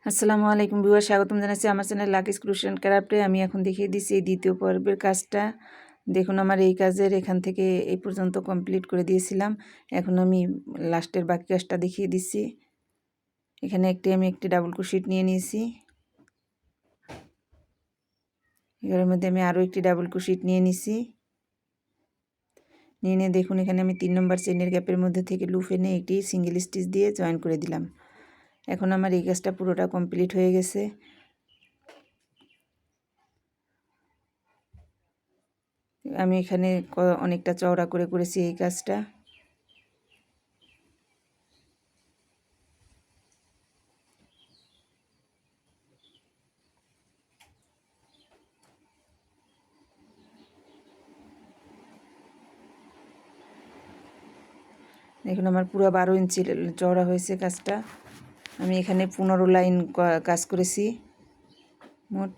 আসসালামু আলাইকুম ভিউয়ার, স্বাগতম জানাচ্ছি আমার চ্যানেল লাকিস ক্রুশন ক্রাফটে। আমি এখন দেখিয়ে দিচ্ছি এই দ্বিতীয় পর্বের কাজটা। দেখুন, আমার এই কাজের এখান থেকে এই পর্যন্ত কমপ্লিট করে দিয়েছিলাম। এখন আমি লাস্টের বাকি কাজটা দেখিয়ে দিচ্ছি। এখানে আমি একটি ডাবল ক্রোশেট নিয়ে নিয়েছি। এর মধ্যে আমি আরও একটি ডাবল ক্রোশেট নিয়ে নিয়েছি। নিয়ে দেখুন, এখানে আমি 3 নম্বর চেনের গ্যাপের মধ্যে থেকে লুপ এনে একটি সিঙ্গেল স্টিচ দিয়ে জয়েন করে দিলাম। এখন আমার এই কাজটা পুরোটা কমপ্লিট হয়ে গেছে। আমি এখানে অনেকটা চওড়া করে করেছি এই কাজটা। দেখুন, আমার পুরো 12 ইঞ্চি চওড়া হয়েছে কাজটা। আমি এখানে 15 লাইন কাজ করেছি মোট।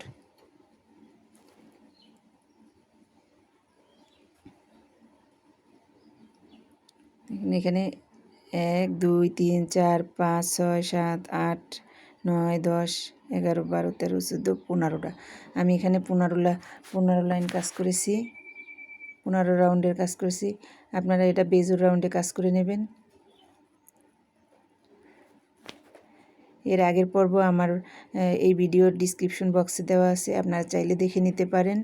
এখানে 1 2 3 4 5 6 7 8 9 10 11 12 13 14 15টা। আমি এখানে 15 লাইন কাজ করেছি, 15 রাউন্ডের কাজ করেছি। আপনারা এটা বেজোর রাউন্ডে কাজ করে নেবেন। এর আগের পর্ব আমার এই ভিডিওর ডিসক্রিপশন বক্সে দেওয়া আছে, আপনারা চাইলে দেখে নিতে পারেন।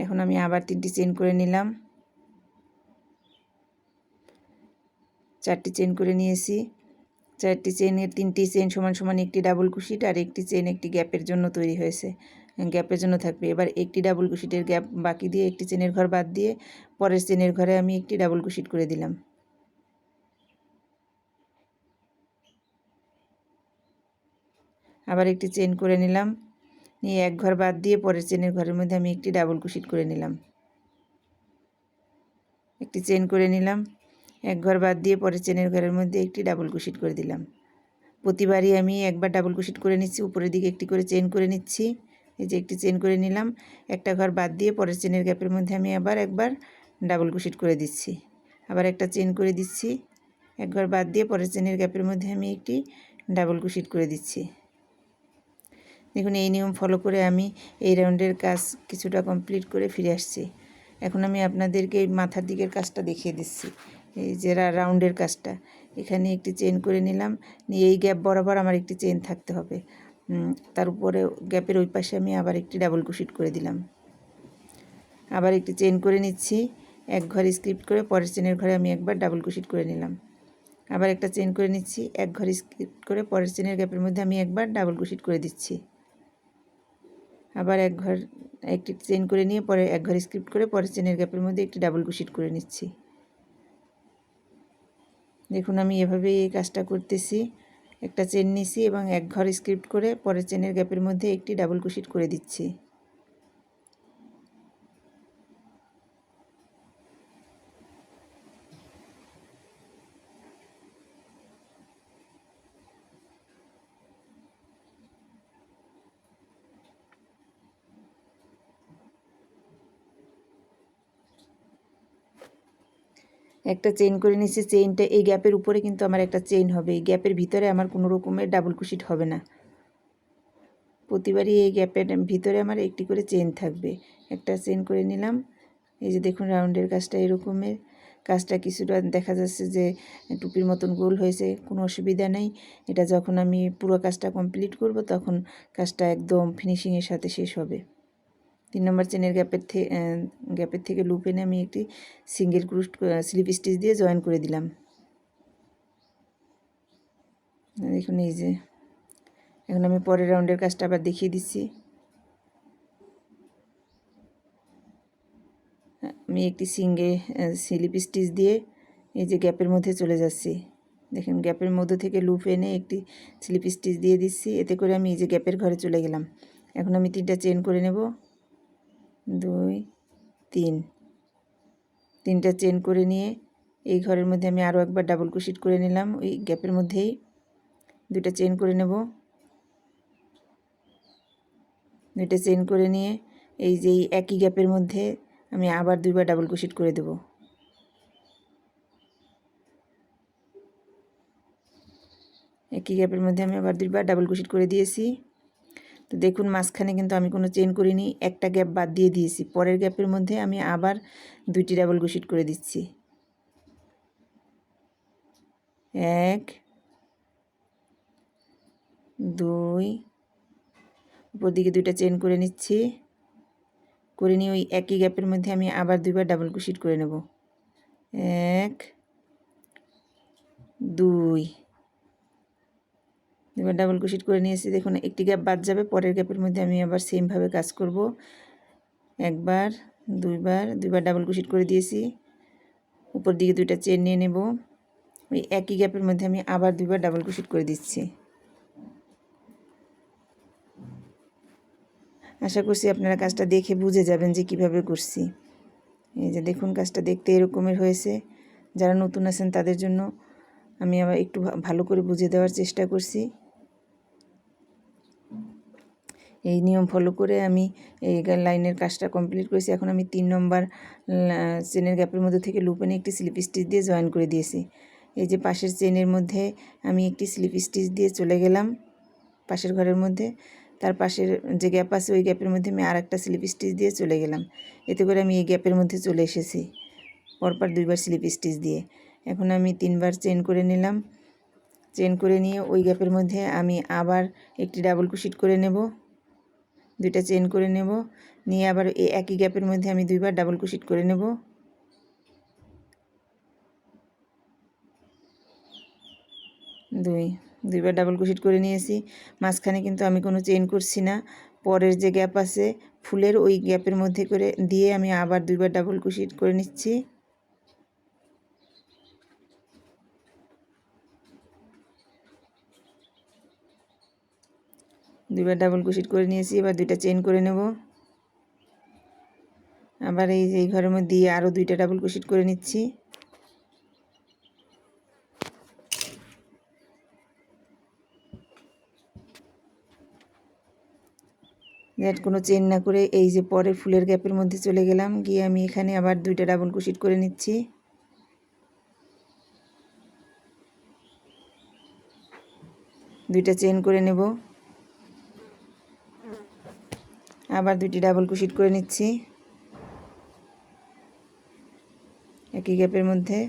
এখন আমি আবার 3টি চেন করে নিলাম, 4টি চেন করে নিয়েছি। 4টি চেনের 3টি চেন সমান সমান একটি ডাবল ক্রোশেট, আর একটি চেন একটি গ্যাপের জন্য তৈরি হয়েছে, গ্যাপের জন্য থাকবে। এবার একটি ডাবল ক্রোশেটের গ্যাপ বাকি দিয়ে একটি চেনের ঘর বাদ দিয়ে পরের চেনের ঘরে আমি একটি ডাবল ক্রোশেট করে দিলাম। আবার একটি চেন করে নিলাম, নিয়ে এক ঘর বাদ দিয়ে পরের চেনের ঘরের মধ্যে আমি একটি ডাবল ক্রোশেট করে নিলাম। একটি চেন করে নিলাম, এক ঘর বাদ দিয়ে পরের চেনের ঘরের মধ্যে একটি ডাবল ক্রোশেট করে দিলাম। প্রতিবারই আমি একবার ডাবল ক্রোশেট করে নিচ্ছি, উপরের দিকে একটি করে চেন করে নিচ্ছি। এই যে একটি চেন করে নিলাম, একটা ঘর বাদ দিয়ে পরের চেনের গ্যাপের মধ্যে আমি আবার একবার ডাবল ক্রোশেট করে দিচ্ছি। আবার একটা চেন করে দিচ্ছি, এক ঘর বাদ দিয়ে পরের চেনের গ্যাপের মধ্যে আমি একটি ডাবল ক্রোশেট করে দিচ্ছি। দেখুন, এই নিয়ম ফলো করে আমি এই রাউন্ডের কাজ কিছুটা কমপ্লিট করে ফিরে আসছি। এখন আমি আপনাদেরকে এই মাথার দিকের কাজটা দেখিয়ে দিচ্ছি, এই যে রাউন্ডের কাজটা। এখানে একটি চেন করে নিলাম, নিয়ে এই গ্যাপ বরাবর আমার একটি চেন থাকতে হবে। তার উপরে গ্যাপের ওই পাশে আমি আবার একটি ডাবল ক্রোশেট করে দিলাম। আবার একটি চেন করে নিচ্ছি, এক ঘর স্কিপ করে পরের চেনের ঘরে আমি একবার ডাবল ক্রোশেট করে নিলাম। আবার একটা চেন করে নিচ্ছি, এক ঘর স্কিপ করে পরের চেনের গ্যাপের মধ্যে আমি একবার ডাবল ক্রোশেট করে দিচ্ছি। আবার একটি চেন করে নিয়ে পরে এক ঘর স্কিপ করে পরের চেনের গ্যাপের মধ্যে একটি ডাবল ক্রোশেট করে নিচ্ছি। দেখুন, আমি এভাবেই এই কাজটা করতেছি। একটা চেন নিছি এবং এক ঘর স্কিপ করে পরের চেনের গ্যাপের মধ্যে একটি ডাবল ক্রোশেট করে দিচ্ছি। একটা চেন করে নিচ্ছি, চেইনটা এই গ্যাপের উপরে কিন্তু আমার একটা চেইন হবে, এই গ্যাপের ভিতরে আমার কোনো রকমের ডাবল ক্রোশেট হবে না। প্রতিবারই এই গ্যাপের ভিতরে আমার একটি করে চেন থাকবে। একটা চেন করে নিলাম। এই যে দেখুন, রাউন্ডের কাজটা এরকমের। কাজটা কিছুটা দেখা যাচ্ছে যে টুপির মতন গোল হয়েছে, কোনো অসুবিধা নেই। এটা যখন আমি পুরো কাজটা কমপ্লিট করব তখন কাজটা একদম ফিনিশিংয়ের সাথে শেষ হবে। 3 নম্বর চেনের গ্যাপের থেকে লুপ এনে আমি একটি সিঙ্গেল ক্রোশ স্লিপ স্টিচ দিয়ে জয়েন করে দিলাম। দেখুন, এই যে এখন আমি পরের রাউন্ডের কাজটা আবার দেখিয়ে দিচ্ছি। আমি একটি স্লিপ স্টিচ দিয়ে এই যে গ্যাপের মধ্যে চলে যাচ্ছি। দেখেন, গ্যাপের মধ্যে থেকে লুপ এনে একটি স্লিপ স্টিচ দিয়ে দিচ্ছি, এতে করে আমি এই যে গ্যাপের ঘরে চলে গেলাম। এখন আমি 3টা চেন করে নেব, 2 3। 3টা চেন করে নিয়ে এই ঘরের মধ্যে আমি আরও একবার ডাবল ক্রোশেট করে নিলাম। ওই গ্যাপের মধ্যেই 2টা চেন করে নেব। 2টা চেন করে নিয়ে এই যে একই গ্যাপের মধ্যে আমি আবার 2বার ডাবল ক্রোশেট করে দেব। একই গ্যাপের মধ্যে আমি আবার দুইবার ডাবল ক্রোশেট করে দিয়েছি। তো দেখুন মাঝখানে কিন্তু আমি কোনো চেন করিনি, একটা গ্যাপ বাদ দিয়ে দিয়েছি। পরের গ্যাপের মধ্যে আমি আবার 2টি ডাবল ক্রোশেট করে দিচ্ছি। 1 2, উপর দিকে 2টা চেন করে নিচ্ছি। করে নিয়ে ওই একই গ্যাপের মধ্যে আমি আবার দুইবার ডাবল ক্রোশেট করে নেব। 1 2, দুবার ডাবল ক্রোশেট করে নিয়েছি। দেখুন একটি গ্যাপ বাদ যাবে, পরের গ্যাপের মধ্যে আমি আবার সেমভাবে কাজ করব। একবার দুইবার ডাবল ক্রোশেট করে দিয়েছি। উপর দিকে 2টা চেন নিয়ে নেব। ওই একই গ্যাপের মধ্যে আমি আবার দুইবার ডাবল ক্রোশেট করে দিচ্ছি। আশা করছি আপনারা কাজটা দেখে বুঝে যাবেন যে কিভাবে করছি। এই যে দেখুন কাজটা দেখতে এরকমের হয়েছে। যারা নতুন আছেন তাদের জন্য আমি আবার একটু ভালো করে বুঝিয়ে দেওয়ার চেষ্টা করছি। এই নিয়ম ফলো করে আমি এই লাইনের কাজটা কমপ্লিট করেছি। এখন আমি 3 নম্বর চেনের গ্যাপের মধ্যে থেকে লুপ এনে একটি স্লিপ স্টিচ দিয়ে জয়েন করে দিয়েছি। এই যে পাশের চেনের মধ্যে আমি একটি স্লিপ স্টিচ দিয়ে চলে গেলাম পাশের ঘরের মধ্যে। তার পাশের যে গ্যাপ আছে ওই গ্যাপের মধ্যে আমি আরেকটা স্লিপ স্টিচ দিয়ে চলে গেলাম। এতে করে আমি এই গ্যাপের মধ্যে চলে এসেছি পরপর 2বার স্লিপ স্টিচ দিয়ে। এখন আমি 3বার চেন করে নিলাম। চেন করে নিয়ে ওই গ্যাপের মধ্যে আমি আবার একটি ডাবল ক্রোশেট করে নেব। 2টা চেন করে নেব, নিয়ে আবার এই একই গ্যাপের মধ্যে আমি 2বার ডাবল ক্রোশেট করে নেব। দুইবার ডাবল ক্রোশেট করে নিয়েছি। মাঝখানে কিন্তু আমি কোনো চেন করছি না। পরের যে গ্যাপ আছে ফুলের ওই গ্যাপের মধ্যে করে দিয়ে আমি আবার 2বার ডাবল ক্রোশেট করে নিচ্ছি। দুইবার ডাবল ক্রোশেট করে নিয়েছি। এবার 2টা চেন করে নেব। আবার এই ঘরের মধ্যে দিয়ে আরও 2টা ডাবল ক্রোশেট করে নিচ্ছি। কোনো চেন না করে এই যে পরের ফুলের গ্যাপের মধ্যে চলে গেলাম, গিয়ে আমি এখানে আবার 2টা ডাবল ক্রোশেট করে নিচ্ছি। দুইটা চেন করে নেব, আবার 2টি ডাবল ক্রোশেট করে নিচ্ছি একই গ্যাপের মধ্যে।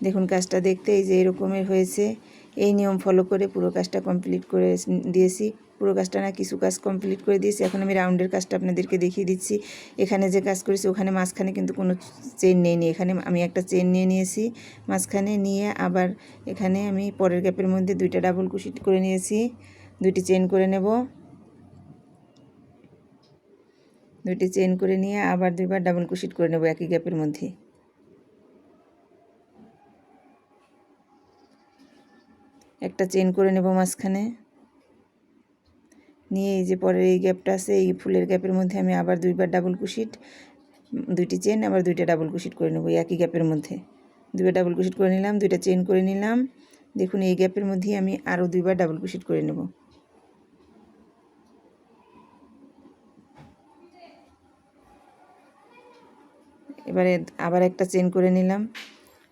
দেখুন কাজটা দেখতে এই যে এরকমের হয়েছে। এই নিয়ম ফলো করে পুরো কাজটা কমপ্লিট করে দিয়েছি। পুরো কাজটা না, কিছু কাজ কমপ্লিট করে দিয়েছি। এখন আমি রাউন্ডের কাজটা আপনাদেরকে দেখিয়ে দিচ্ছি। এখানে যে কাজ করেছি ওখানে মাঝখানে কিন্তু কোনো চেন নেইনি। এখানে আমি একটা চেন নিয়ে নিয়েছি মাঝখানে, নিয়ে আবার এখানে আমি পরের গ্যাপের মধ্যে 2টা ডাবল ক্রোশেট করে নিয়েছি। 2টি চেন করে নেব। 2টি চেন করে নিয়ে আবার 2বার ডাবল ক্রোশেট করে নেব একই গ্যাপের মধ্যে। একটা চেন করে নেব মাঝখানে, নিয়ে এই যে পরের এই গ্যাপটা আছে এই ফুলের গ্যাপের মধ্যে আমি আবার 2বার ডাবল ক্রোশেট, 2টি চেন, আবার 2টা ডাবল ক্রোশেট করে নেব একই গ্যাপের মধ্যে। 2বার ডাবল ক্রোশেট করে নিলাম, 2টা চেন করে নিলাম। দেখুন এই গ্যাপের মধ্যেই আমি আরও 2বার ডাবল ক্রোশেট করে নেব। এবারে আবার একটা চেন করে নিলাম।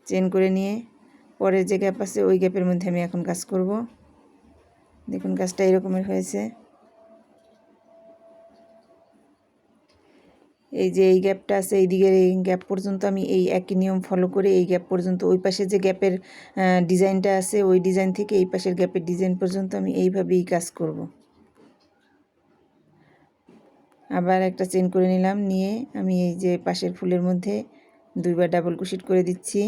চেন করে নিয়ে পরের যে গ্যাপ আছে ওই গ্যাপের মধ্যে আমি এখন কাজ করব। দেখুন কাজটা এরকমের হয়েছে। এই যে এই গ্যাপটা আছে এই দিকের এই গ্যাপ পর্যন্ত আমি এই একই নিয়ম ফলো করে এই গ্যাপ পর্যন্ত, ওই পাশে যে গ্যাপের ডিজাইনটা আছে ওই ডিজাইন থেকে এই পাশের গ্যাপের ডিজাইন পর্যন্ত আমি এইভাবেই কাজ করব। আবার একটা চেন করে নিলাম, নিয়ে আমি এই যে পাশের ফুলের মধ্যে 2বার ডাবল ক্রোশেট করে দিচ্ছি।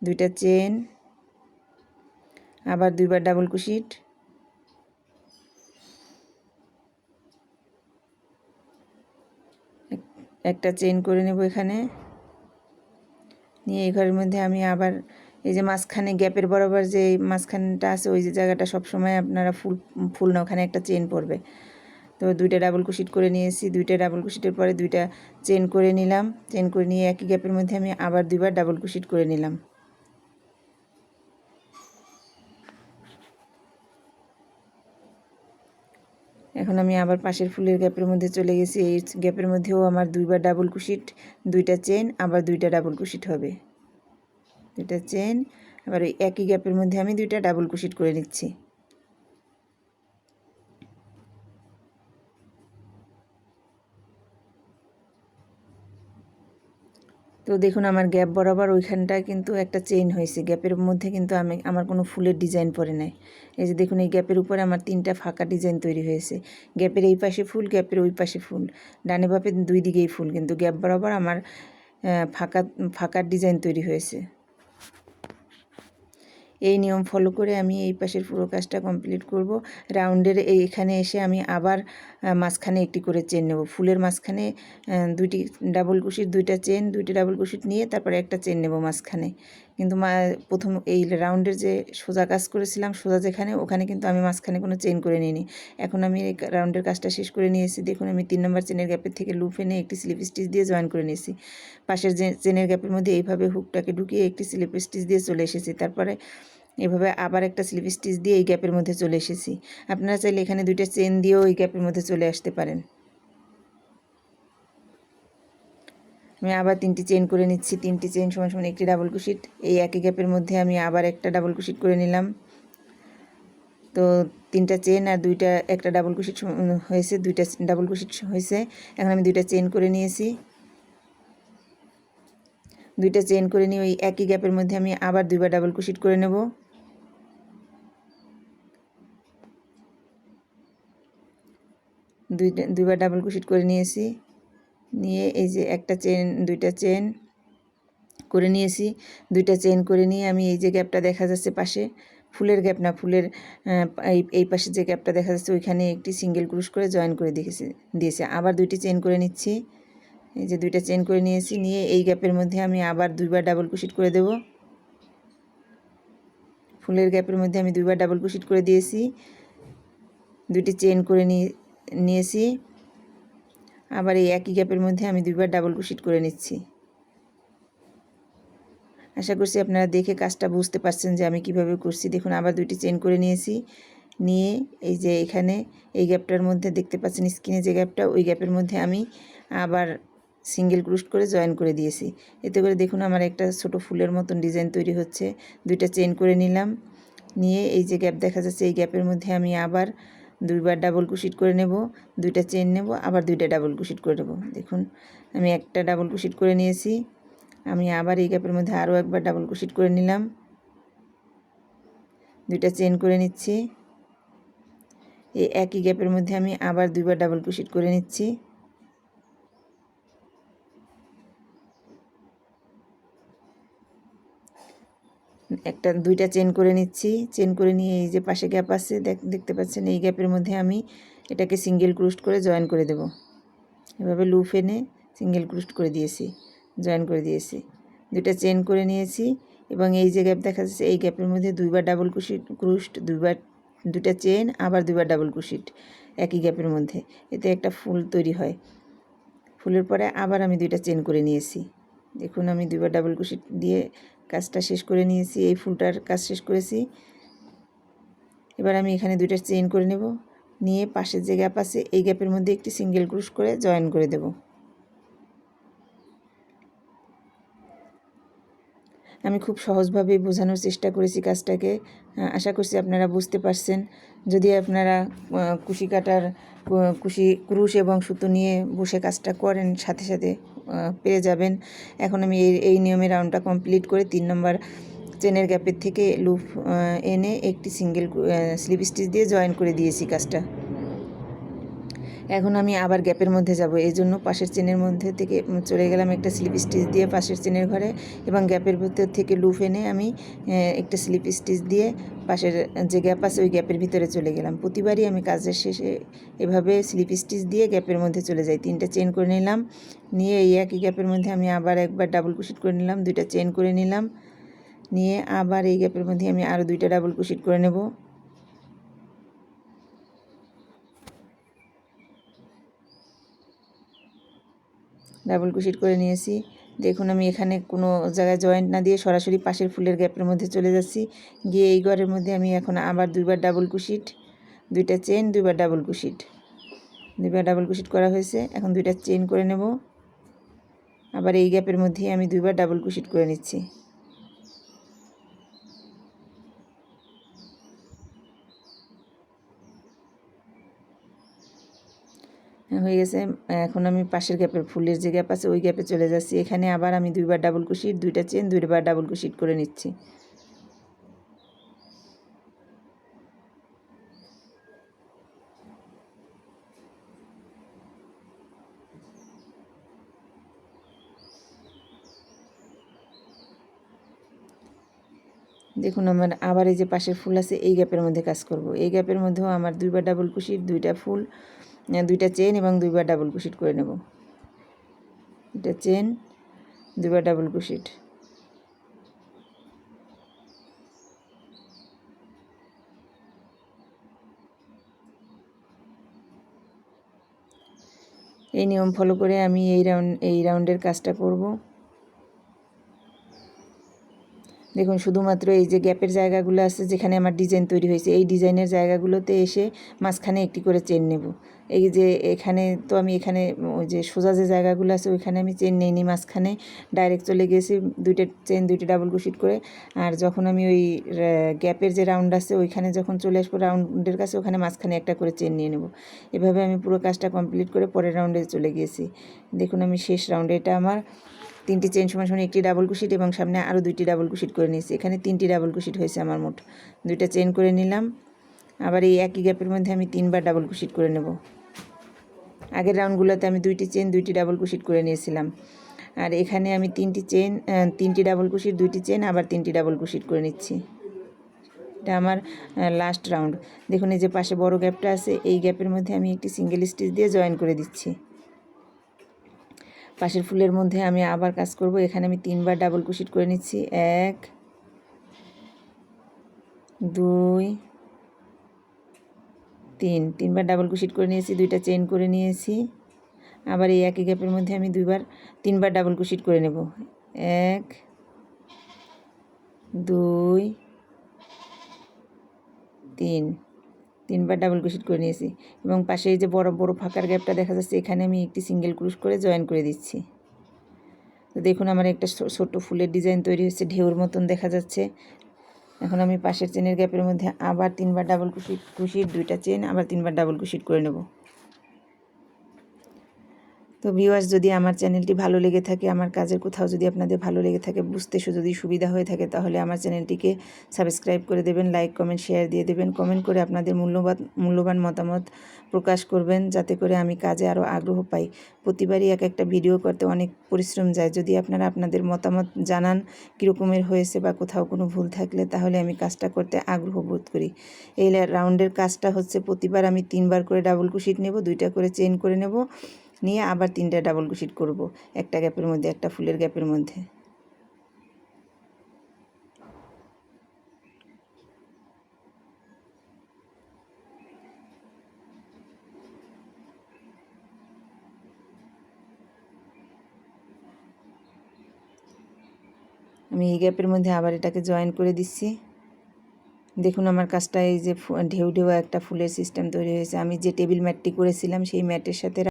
2টা চেন, আবার 2বার ডাবল ক্রোশেট, একটা চেন করে নেব এখানে, নিয়ে এই ঘরের মধ্যে আমি আবার এই যে মাঝখানে গ্যাপের বরাবর যে মাঝখানটা আছে ওই যে জায়গাটা সবসময় আপনারা ফুল না, ওখানে একটা চেন পড়বে। তো 2টা ডাবল ক্রোশেট করে নিয়েছি। 2টা ডাবল ক্রোশেটের পরে 2টা চেন করে নিলাম। চেন করে নিয়ে একই গ্যাপের মধ্যে আমি আবার 2বার ডাবল ক্রোশেট করে নিলাম। এখন আমি আবার পাশের ফুলের গ্যাপের মধ্যে চলে গেছি। এই গ্যাপের মধ্যেও আমার দুইবার ডাবল কুশিট, দুইটা চেন, আবার দুইটা ডাবল কুশিট হবে। দুইটা চেন, আবার ওই একই গ্যাপের মধ্যে আমি দুইটা ডাবল কুশিট করে নিচ্ছি। তো দেখুন আমার গ্যাপ বরাবর ওইখানটায় কিন্তু একটা চেইন হয়েছে, গ্যাপের মধ্যে কিন্তু আমার কোনো ফুলের ডিজাইন পড়ে নাই। এই যে দেখুন এই গ্যাপের উপরে আমার 3টা ফাঁকা ডিজাইন তৈরি হয়েছে। গ্যাপের এই পাশে ফুল, গ্যাপের ওই পাশে ফুল, ডানে বাপে দুই দিকেই ফুল, কিন্তু গ্যাপ বরাবর আমার ফাঁকা ডিজাইন তৈরি হয়েছে। এই নিয়ম ফলো করে আমি এই পাশের পুরো কাজটা কমপ্লিট করব। রাউন্ডের এইখানে এসে আমি আবার মাঝখানে একটি করে চেন নেব। ফুলের মাঝখানে দুইটি ডাবল কুশিট, দুইটা চেন, দুইটি ডাবল কুশিট নিয়ে তারপরে একটা চেন নেব মাঝখানে। কিন্তু প্রথম এই রাউন্ডের যে সোজা কাজ করেছিলাম, সোজা যেখানে, ওখানে কিন্তু আমি মাঝখানে কোনো চেন করে নিইনি। এখন আমি এই রাউন্ডের কাজটা শেষ করে নিয়েছি। দেখুন আমি 3 নম্বর চেনের গ্যাপের থেকে লুপ এনে একটি স্লিপ স্টিচ দিয়ে জয়েন করে নিয়েছি। পাশের যে চেনের গ্যাপের মধ্যে এইভাবে হুকটাকে ঢুকিয়ে একটি স্লিপ স্টিচ দিয়ে চলে এসেছি। তারপরে এভাবে আবার একটা স্লিপ স্টিচ দিয়ে এই গ্যাপের মধ্যে চলে এসেছি। আপনারা চাইলে এখানে দুইটা চেন দিয়েও এই গ্যাপের মধ্যে চলে আসতে পারেন। আমি আবার 3টি চেন করে নিচ্ছি। 3টি চেন সমান সমান একটি ডাবল কুশিট। এই একই গ্যাপের মধ্যে আমি আবার একটা ডাবল কুশিট করে নিলাম। তো 3টা চেন আর একটা ডাবল কুশিট হয়েছে, 2টা ডাবল কুশিট হয়েছে। এখন আমি 2টা চেন করে নিয়েছি। 2টা চেন করে নিয়ে ওই একই গ্যাপের মধ্যে আমি আবার 2বার ডাবল কুশিট করে নেব। দুইবার ডাবল কুশিট করে নিয়েছি। নিয়ে এই যে একটা চেন, 2টা চেন করে নিয়েছি। 2টা চেন করে নিয়ে আমি এই যে গ্যাপটা দেখা যাচ্ছে পাশে, ফুলের গ্যাপ না, ফুলের এই পাশে যে গ্যাপটা দেখা যাচ্ছে ওইখানে একটি সিঙ্গেল ক্রুশ করে জয়েন করে দিয়েছে। আবার 2টি চেন করে নিচ্ছি। এই যে 2টা চেন করে নিয়েছি। নিয়ে এই গ্যাপের মধ্যে আমি আবার 2বার ডাবল কুশিট করে দেব। ফুলের গ্যাপের মধ্যে আমি 2বার ডাবল কুশিট করে দিয়েছি। 2টি চেন করে নিয়েছি। আবার এই একই গ্যাপের মধ্যে আমি 2বার ডাবল কুশিট করে নিচ্ছি। আশা করছি আপনারা দেখে কাজটা বুঝতে পারছেন যে আমি কিভাবে করছি। দেখুন আবার 2টি চেন করে নিয়েছি। নিয়ে এই যে এখানে এই গ্যাপটার মধ্যে দেখতে পাচ্ছেন স্ক্রিনে যে গ্যাপটা, ওই গ্যাপের মধ্যে আমি আবার সিঙ্গেল ক্রুশ করে জয়েন করে দিয়েছি। এতে করে দেখুন আমার একটা ছোট ফুলের মতন ডিজাইন তৈরি হচ্ছে। 2টা চেন করে নিলাম। নিয়ে এই যে গ্যাপ দেখা যাচ্ছে এই গ্যাপের মধ্যে আমি আবার 2বার ডাবল কুশিট করে নেব, 2টা চেন নেব, আবার 2টা ডাবল কুশিট করে নেব। দেখুন আমি একটা ডাবল কুশিট করে নিয়েছি। আমি আবার এই গ্যাপের মধ্যে আরও একবার ডাবল কুশিট করে নিলাম। 2টা চেন করে নিচ্ছি। এই একই গ্যাপের মধ্যে আমি আবার 2বার ডাবল কুশিট করে নিচ্ছি। দুইটা চেন করে নিচ্ছি। চেন করে নিয়ে এই যে পাশে গ্যাপ আছে দেখতে পাচ্ছেন, এই গ্যাপের মধ্যে আমি এটাকে সিঙ্গেল ক্রুশ করে জয়েন করে দেব। এভাবে লুপ এনে সিঙ্গেল ক্রুশ করে দিয়েছি, জয়েন করে দিয়েছি। 2টা চেন করে নিয়েছি এবং এই যে গ্যাপ দেখা যাচ্ছে এই গ্যাপের মধ্যে 2বার ডাবল ক্রুশ, 2টা চেন, আবার 2বার ডাবল কুশিট একই গ্যাপের মধ্যে। এতে একটা ফুল তৈরি হয়। ফুলের পরে আবার আমি 2টা চেন করে নিয়েছি। দেখুন আমি 2বার ডাবল কুশিট দিয়ে কাজটা শেষ করে নিয়েছি। এই ফুলটার কাজ শেষ করেছি। এবার আমি এখানে 2টা চেন করে নেব। নিয়ে পাশের যে গ্যাপ আছে এই গ্যাপের মধ্যে একটি সিঙ্গেল ক্রুশ করে জয়েন করে দেব। আমি খুব সহজভাবে বোঝানোর চেষ্টা করেছি কাজটাকে। আশা করছি আপনারা বুঝতে পারছেন। যদি আপনারা কুশি ক্রুশ এবং সুতো নিয়ে বসে কাজটা করেন, সাথে সাথে পেরে যাবেন। এখন আমি এই নিয়মে রাউন্ডটা কমপ্লিট করে 3 নম্বর চেনের গ্যাপের থেকে লুপ এনে একটি সিঙ্গেল স্লিপ স্টিচ দিয়ে জয়েন করে দিয়েছি কাজটা। এখন আমি আবার গ্যাপের মধ্যে যাব, এই জন্য পাশের চেনের মধ্যে থেকে চলে গেলাম একটা স্লিপ স্টিচ দিয়ে পাশের চেনের ঘরে, এবং গ্যাপের ভিতর থেকে লুপ এনে আমি একটা স্লিপ স্টিচ দিয়ে পাশের যে গ্যাপ আছে ওই গ্যাপের ভিতরে চলে গেলাম। প্রতিবারই আমি কাজের শেষে এভাবে স্লিপ স্টিচ দিয়ে গ্যাপের মধ্যে চলে যাই। 3টা চেন করে নিলাম। নিয়ে এই একই গ্যাপের মধ্যে আমি আবার একবার ডাবল কুশিট করে নিলাম, 2টা চেন করে নিলাম। নিয়ে আবার এই গ্যাপের মধ্যে আমি আরও 2টা ডাবল কুশিট করে নেব। ডাবল কুশিট করে নিয়েছি। দেখুন আমি এখানে কোনো জায়গায় জয়েন্ট না দিয়ে সরাসরি পাশের ফুলের গ্যাপের মধ্যে চলে যাচ্ছি। গিয়ে এই ঘরের মধ্যে আমি এখন আবার 2বার ডাবল কুশিট, 2টা চেন, 2বার ডাবল কুশিট দুইবার ডাবল ক্রোশেট করা হয়েছে। এখন দুইটা চেইন করে নেব। আবার এই গ্যাপের মধ্যেই আমি দুইবার ডাবল ক্রোশেট করে নিচ্ছি। হয়ে গেছে। এখন আমি পাশের গ্যাপের ফুলের যে গ্যাপ আছে ওই গ্যাপে চলে যাচ্ছি। এখানে আবার আমি দুইবার ডাবল ক্রোশেট, দুইটা চেন, দুইবার ডাবল ক্রোশেট করে নিচ্ছি। দেখুন আমার আবার এই যে পাশের ফুল আছে এই গ্যাপের মধ্যে কাজ করব। এই গ্যাপের মধ্যেও আমার দুইবার ডাবল ক্রোশেট, দুইটা ফুল, দুইটা চেন এবং দুইবার ডাবল ক্রোশেট করে নেব। দুইটা চেন, দুইবার ডাবল ক্রোশেট। এই নিয়ম ফলো করে আমি এই রাউন্ডের কাজটা করব। দেখুন শুধুমাত্র এই যে গ্যাপের জায়গাগুলো আছে যেখানে আমার ডিজাইন তৈরি হয়েছে এই ডিজাইনের জায়গাগুলোতে এসে মাঝখানে একটি করে চেন নেব। এই যে এখানে তো আমি এখানে ওই যে সোজা যে জায়গাগুলো আছে ওইখানে আমি চেন নিইনি, মাঝখানে ডাইরেক্ট চলে গিয়েছি দুইটা চেন, দুইটা ডাবল ক্রোশেট করে। আর যখন আমি ওই গ্যাপের যে রাউন্ড আছে ওইখানে যখন চলে আসবো রাউন্ডের কাছে ওখানে মাঝখানে একটা করে চেন নিয়ে নেব। এভাবে আমি পুরো কাজটা কমপ্লিট করে পরের রাউন্ডে চলে গিয়েছি। দেখুন আমি শেষ রাউন্ডে এটা আমার 3টি চেন সমান সমান একটি ডাবল ক্রোশেট এবং সামনে আরও 2টি ডাবল ক্রোশেট করে নিয়েছি। এখানে 3টি ডাবল ক্রোশেট হয়েছে আমার মোট। 2টা চেন করে নিলাম। আবার এই একই গ্যাপের মধ্যে আমি 3বার ডাবল ক্রোশেট করে নেব। আগের রাউন্ডগুলোতে আমি 2টি চেন, 2টি ডাবল ক্রোশেট করে নিয়েছিলাম। আর এখানে আমি 3টি চেন, 3টি ডাবল ক্রোশেট, 2টি চেন, আবার 3টি ডাবল ক্রোশেট করে নিচ্ছি। এটা আমার লাস্ট রাউন্ড। দেখুন এই যে পাশে বড় গ্যাপটা আছে এই গ্যাপের মধ্যে আমি একটি সিঙ্গেল স্টিচ দিয়ে জয়েন করে দিচ্ছি। পাশের ফুলের মধ্যে আমি আবার কাজ করব। এখানে আমি 3বার ডাবল ক্রোশেট করে নিচ্ছি। 1 2 3, 3বার ডাবল ক্রোশেট করে নিয়েছি, 2টা চেইন করে নিয়েছি। আবার এই একই গ্যাপের মধ্যে আমি 3বার ডাবল ক্রোশেট করে নেব। 1 2 3, 3বার ডাবল ক্রোশেট করে নিয়েছি এবং পাশে এই যে বড় বড় ফাঁকার গ্যাপটা দেখা যাচ্ছে এখানে আমি একটি সিঙ্গেল ক্রোশ করে জয়েন করে দিচ্ছি। তো দেখুন আমার একটা ছোট ফুলের ডিজাইন তৈরি হচ্ছে, ঢেউর মতন দেখা যাচ্ছে। এখন আমি পাশের চেনের গ্যাপের মধ্যে আবার 3বার ডাবল ক্রোশেট, 2টা চেন, আবার 3বার ডাবল ক্রোশেট করে নেব। তো ভিউয়ার্স যদি আমার চ্যানেলটি ভালো লেগে থাকে, আমার কাজের কোথাও যদি আপনাদের ভালো লেগে থাকে, বুঝতে যদি সুবিধা হয়ে থাকে তাহলে আমার চ্যানেলটিকে সাবস্ক্রাইব করে দেবেন, লাইক কমেন্ট শেয়ার দিয়ে দেবেন, কমেন্ট করে আপনাদের মূল্যবান মতামত প্রকাশ করবেন যাতে করে আমি কাজে আরও আগ্রহ পাই। প্রতিবারই এক একটা ভিডিও করতে অনেক পরিশ্রম যায়। যদি আপনারা আপনাদের মতামত জানান কীরকমের হয়েছে বা কোথাও কোনো ভুল থাকলে তাহলে আমি কাজটা করতে আগ্রহ বোধ করি। এই রাউন্ডের কাজটা হচ্ছে প্রতিবার আমি 3বার করে ডাবল ক্রোশেট নেব, 2টা করে চেইন করে নেব, নিয়ে আবার 3টা ডাবল ক্রোশেট করব একটা গ্যাপের মধ্যে, একটা ফুলের গ্যাপের মধ্যে। আমি এই গ্যাপের মধ্যে আবার এটাকে জয়েন করে দিচ্ছি। দেখুন আমার কাজটা এই যে ঢেউ ঢেউ একটা ফুলের সিস্টেম তৈরি হয়েছে। আমি যে টেবিল ম্যাটটি করেছিলাম সেই ম্যাটের সাথে